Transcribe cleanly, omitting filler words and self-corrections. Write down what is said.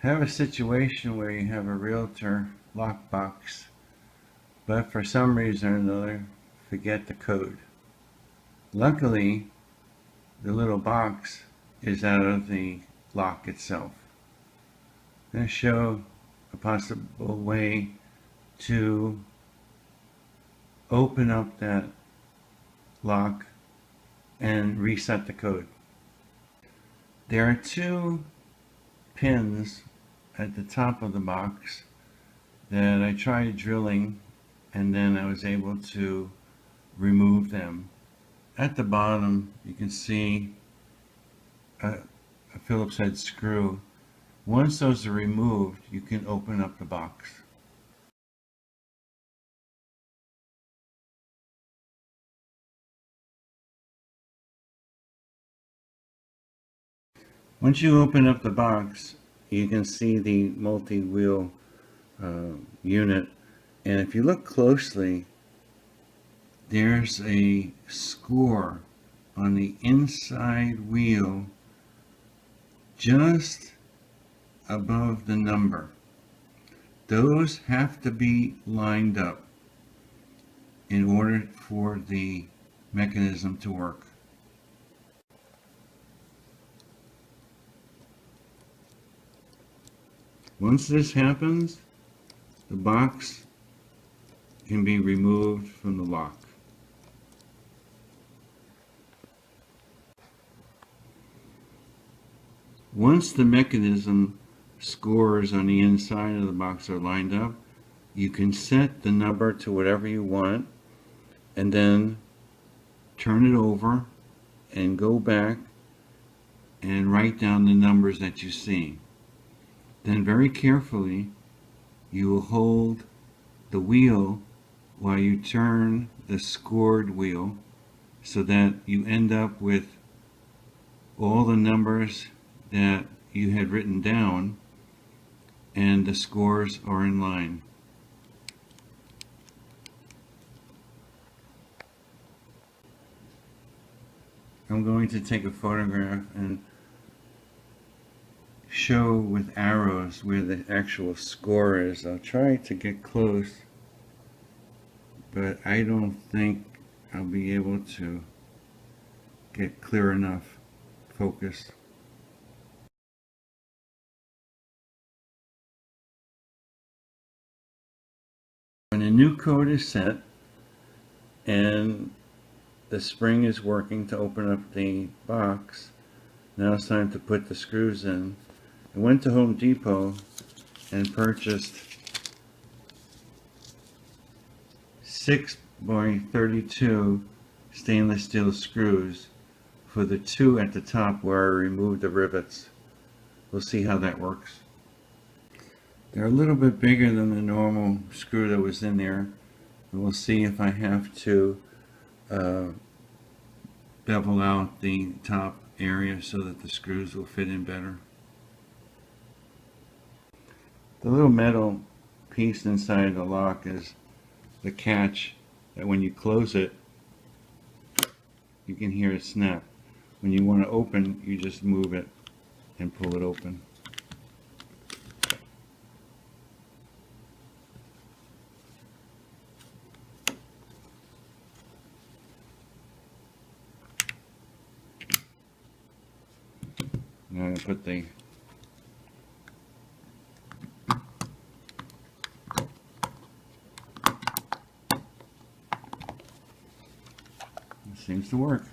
Have a situation where you have a Realtor lockbox, but for some reason or another, forget the code. Luckily, the little box is out of the lock itself. I'm going to show a possible way to open up that lock and reset the code. There are two pins at the top of the box that I tried drilling, and then I was able to remove them. At the bottom you can see a Phillips head screw. Once those are removed, you can open up the box. Once you open up the box, you can see the multi-wheel unit, and if you look closely, there's a score on the inside wheel just above the number. Those have to be lined up in order for the mechanism to work. Once this happens, the box can be removed from the lock. Once the mechanism scores on the inside of the box are lined up, you can set the number to whatever you want and then turn it over and go back and write down the numbers that you see. Then very carefully you will hold the wheel while you turn the scored wheel so that you end up with all the numbers that you had written down and the scores are in line. I'm going to take a photograph and show with arrows where the actual score is. I'll try to get close, but I don't think I'll be able to get clear enough focus. When a new code is set and the spring is working to open up the box, now it's time to put the screws in. I went to Home Depot and purchased 6x32 stainless steel screws for the two at the top where I removed the rivets. We'll see how that works. They're a little bit bigger than the normal screw that was in there, and we'll see if I have to bevel out the top area so that the screws will fit in better. The little metal piece inside the lock is the catch that when you close it, you can hear it snap. When you want to open, you just move it and pull it open. Now I'm going to put the seems to work.